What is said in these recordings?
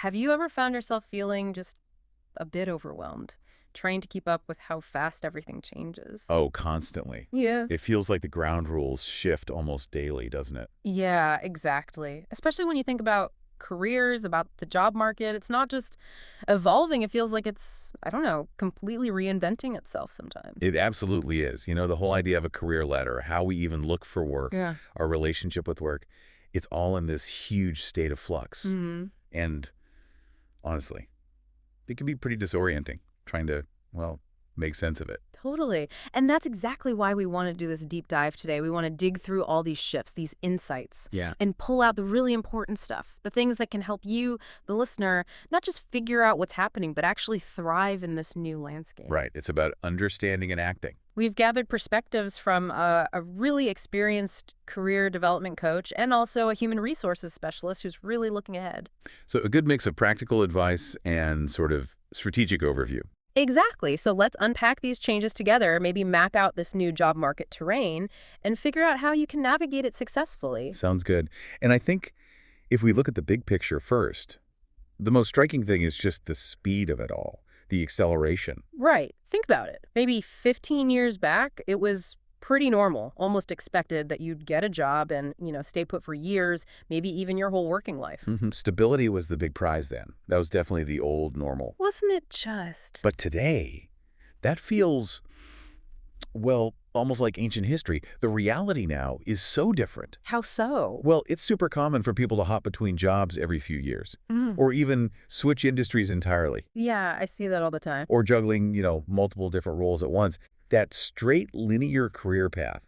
Have you ever found yourself feeling just a bit overwhelmed, trying to keep up with how fast everything changes? Oh, constantly. Yeah. It feels like the ground rules shift almost daily, doesn't it? Yeah, exactly. Especially when you think about careers, about the job market. It's not just evolving, it feels like it's, I don't know, completely reinventing itself sometimes. It absolutely is. The whole idea of a career ladder, how we even look for work, Yeah. our relationship with work, it's all in this huge state of flux. Hmm. And honestly, it can be pretty disorienting trying to, well, make sense of it. Totally. And that's exactly why we want to do this deep dive today. We want to dig through all these shifts, these insights, Yeah. and pull out the really important stuff, the things that can help you, the listener, not just figure out what's happening, but actually thrive in this new landscape. Right. It's about understanding and acting. We've gathered perspectives from a really experienced career development coach and also a human resources specialist who's really looking ahead. So a good mix of practical advice and sort of strategic overview. Exactly. So let's unpack these changes together, maybe map out this new job market terrain, and figure out how you can navigate it successfully. Sounds good. And I think if we look at the big picture first, the most striking thing is just the speed of it all, the acceleration. Right. Think about it. Maybe 15 years back, it was pretty normal, almost expected that you'd get a job and, stay put for years, maybe even your whole working life. Stability was the big prize then. That was definitely the old normal. Wasn't it just? But today, that feels, well, almost like ancient history. The reality now is so different. How so? Well, it's super common for people to hop between jobs every few years, Mm. or even switch industries entirely, Yeah, I see that all the time. or juggling, multiple different roles at once. That straight linear career path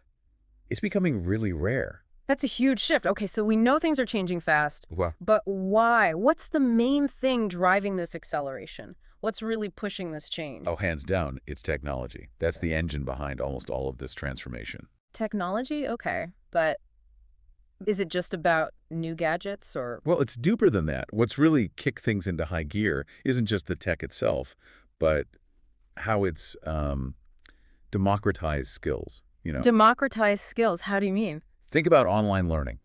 is becoming really rare. That's a huge shift. Okay, so we know things are changing fast, Well, but why? What's the main thing driving this acceleration? What's really pushing this change? oh, hands down, it's technology. That's the engine behind almost all of this transformation. Technology? Okay, but is it just about new gadgets or? Well, it's deeper than that. What's really kicked things into high gear isn't just the tech itself, but how it's democratized skills. Democratized skills? How do you mean? Think about online learning.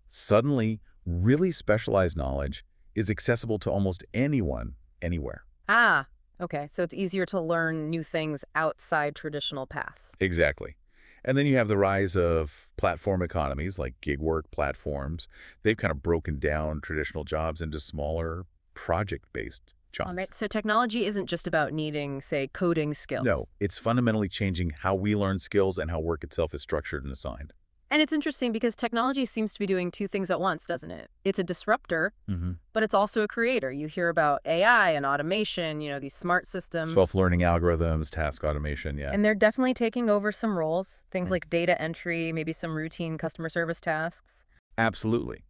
Suddenly, really specialized knowledge is accessible to almost anyone, anywhere. Ah, okay, so it's easier to learn new things outside traditional paths. Exactly. And then you have the rise of platform economies like gig work platforms. They've kind of broken down traditional jobs into smaller project-based All chunks. right, so technology isn't just about needing, say, coding skills. No, it's fundamentally changing how we learn skills and how work itself is structured and assigned. And it's interesting because technology seems to be doing two things at once, doesn't it? It's a disruptor, Mm-hmm. but it's also a creator. You hear about AI and automation, these smart systems. Self-learning algorithms, task automation, yeah. And they're definitely taking over some roles, things Mm. like data entry, maybe some routine customer service tasks. Absolutely.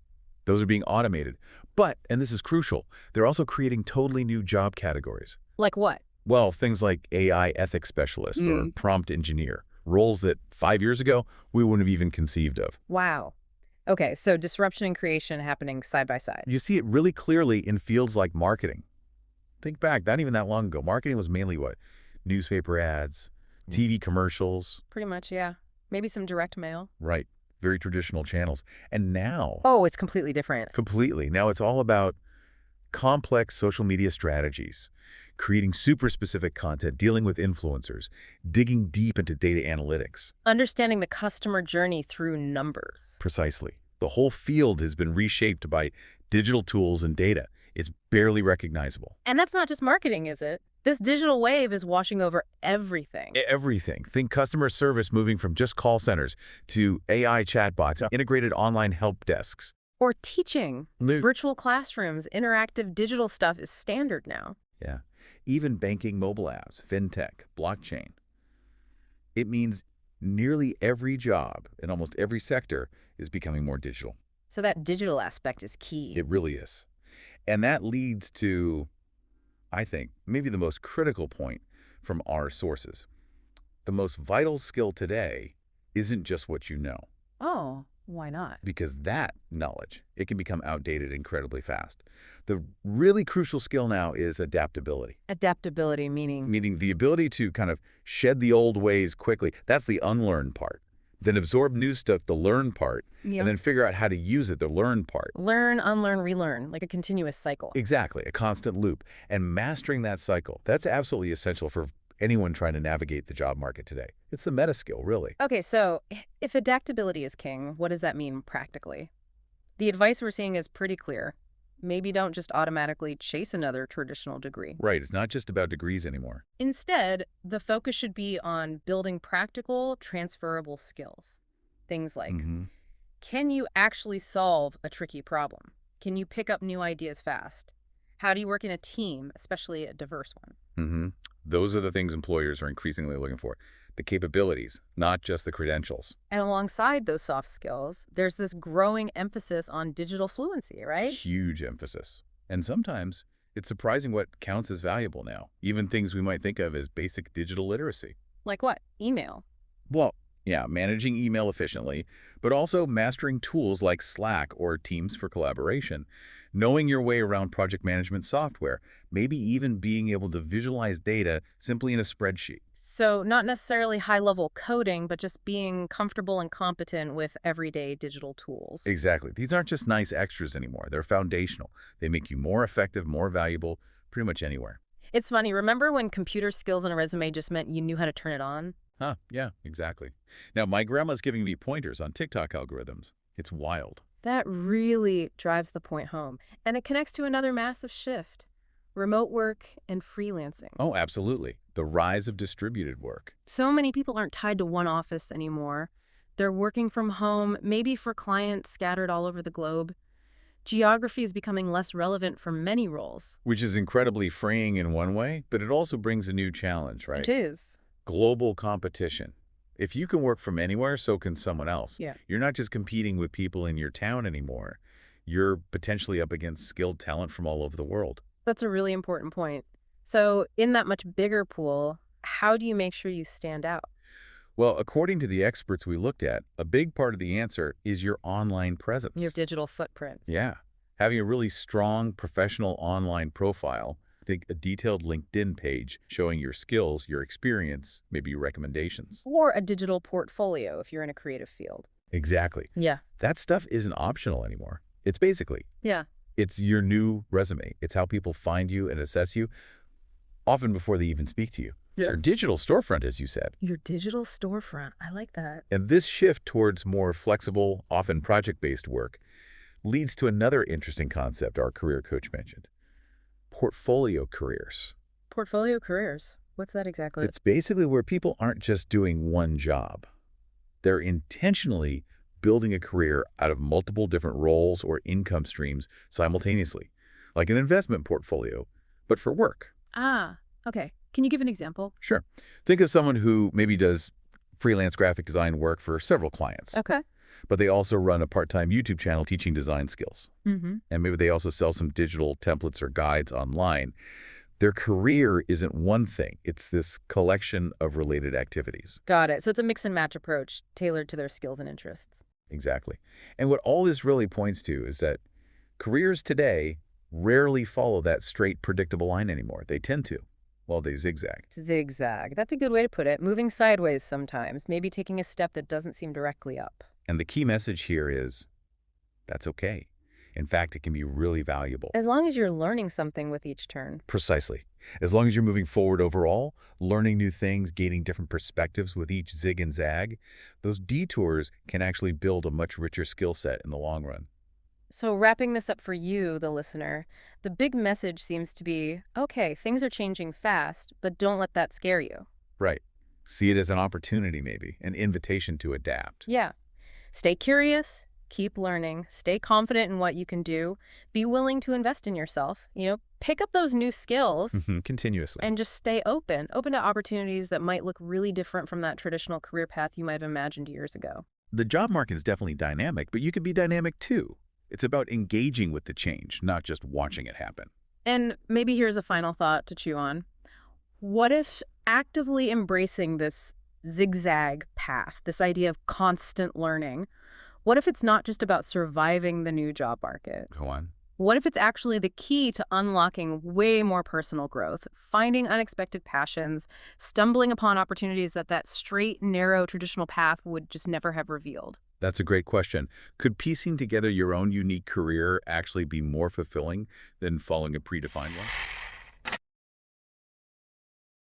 Those are being automated. But, and this is crucial, they're also creating totally new job categories. Like what? Well, things like AI ethics specialist or Mm. prompt engineer, roles that 5 years ago we wouldn't have even conceived of. Wow. Okay, so disruption and creation happening side by side. You see it really clearly in fields like marketing. Think back, not even that long ago. Marketing was mainly what? Newspaper ads, TV commercials, Pretty much, yeah. Maybe some direct mail. right? Very traditional channels. And now, Oh, it's completely different. completely, now it's all about complex social media strategies, creating super specific content, dealing with influencers, digging deep into data analytics. Understanding the customer journey through numbers. Precisely. The whole field has been reshaped by digital tools and data. It's barely recognizable. And that's not just marketing, is it? This digital wave is washing over everything. Everything. Think customer service moving from just call centers to AI chatbots, integrated online help desks. Or teaching. New- Virtual classrooms, interactive digital stuff is standard now. Yeah. Even banking mobile apps, fintech, blockchain. It means nearly every job in almost every sector is becoming more digital. So that digital aspect is key. It really is. And that leads to, I think, maybe the most critical point from our sources. The most vital skill today isn't just what you know, Oh, why not? because that knowledge, it can become outdated incredibly fast. The really crucial skill now is adaptability, Adaptability meaning. meaning the ability to kind of shed the old ways quickly. That's the unlearned part. then absorb new stuff, the learn part, and Yep. then figure out how to use it, the learn part. Learn, unlearn, relearn, like a continuous cycle. Exactly, a constant loop. And mastering that cycle, that's absolutely essential for anyone trying to navigate the job market today. It's the meta skill, really. Okay, so if adaptability is king, what does that mean practically? The advice we're seeing is pretty clear. Maybe don't just automatically chase another traditional degree. Right, it's not just about degrees anymore. Instead, the focus should be on building practical, transferable skills. Things like, hmm can you actually solve a tricky problem? Can you pick up new ideas fast? How do you work in a team, especially a diverse one? hmm Those are the things employers are increasingly looking for. The capabilities, not just the credentials. And alongside those soft skills, there's this growing emphasis on digital fluency, right? Huge emphasis. And sometimes it's surprising what counts as valuable now, even things we might think of as basic digital literacy. Like what? Email. Well, yeah, managing email efficiently, but also mastering tools like Slack or Teams for collaboration, knowing your way around project management software, maybe even being able to visualize data simply in a spreadsheet. So, not necessarily high level coding, but just being comfortable and competent with everyday digital tools. Exactly. These aren't just nice extras anymore. They're foundational. They make you more effective, more valuable, pretty much anywhere. It's funny, remember when computer skills on a resume just meant you knew how to turn it on? Huh, yeah, exactly. Now, my grandma's giving me pointers on TikTok algorithms. It's wild. That really drives the point home. And it connects to another massive shift: remote work and freelancing. Oh, absolutely. The rise of distributed work. So many people aren't tied to one office anymore. They're working from home, maybe for clients scattered all over the globe. Geography is becoming less relevant for many roles. Which is incredibly freeing in one way, but it also brings a new challenge, It right? is. Global competition. If you can work from anywhere, so can someone else. Yeah. You're not just competing with people in your town anymore. You're potentially up against skilled talent from all over the world. That's a really important point. So, in that much bigger pool, how do you make sure you stand out? Well, according to the experts we looked at, a big part of the answer is your online Your presence. digital footprint. Yeah. Having a really strong professional online profile, think a detailed LinkedIn page showing your skills, your experience, maybe your recommendations. Or a digital portfolio if you're in a creative field. Exactly. Yeah. That stuff isn't optional anymore. Yeah. It's your new resume. It's how people find you and assess you, often before they even speak to you. Yeah. Your digital storefront, as you said. Your digital storefront. I like that. And this shift towards more flexible, often project-based work leads to another interesting concept our career coach mentioned: portfolio careers. Portfolio careers. What's that exactly? It's basically where people aren't just doing one job. They're intentionally building a career out of multiple different roles or income streams simultaneously, like an investment portfolio, but for work. Okay. Can you give an example? Sure. Think of someone who maybe does freelance graphic design work for several clients, Okay. but they also run a part-time YouTube channel teaching design skills. Mm-hmm. And maybe they also sell some digital templates or guides online. Their career isn't one thing. It's this collection of related activities. Got it. So it's a mix and match approach tailored to their skills and interests. Exactly. And what all this really points to is that careers today rarely follow that straight, predictable line anymore. They tend to. Well, they zigzag. Zigzag. That's a good way to put it. Moving sideways sometimes, maybe taking a step that doesn't seem directly up. And the key message here is that's okay. In fact, it can be really valuable. As long as you're learning something with each turn. Precisely. As long as you're moving forward overall, learning new things, gaining different perspectives with each zig and zag, those detours can actually build a much richer skill set in the long run. So wrapping this up for you, the listener, the big message seems to be, okay, things are changing fast, but don't let that scare you. Right. See it as an opportunity, maybe, an invitation to adapt. Yeah. Stay curious, keep learning, stay confident in what you can do, be willing to invest in yourself, pick up those new skills Continuously. and just stay open to opportunities that might look really different from that traditional career path you might have imagined years ago. The job market is definitely dynamic, but you can be dynamic too. It's about engaging with the change, not just watching it happen. And maybe here's a final thought to chew on. What if actively embracing this zigzag path, this idea of constant learning, what if it's not just about surviving the new job market? Go on. What if it's actually the key to unlocking way more personal growth, finding unexpected passions, stumbling upon opportunities that straight, narrow, traditional path would just never have revealed? That's a great question. Could piecing together your own unique career actually be more fulfilling than following a predefined one?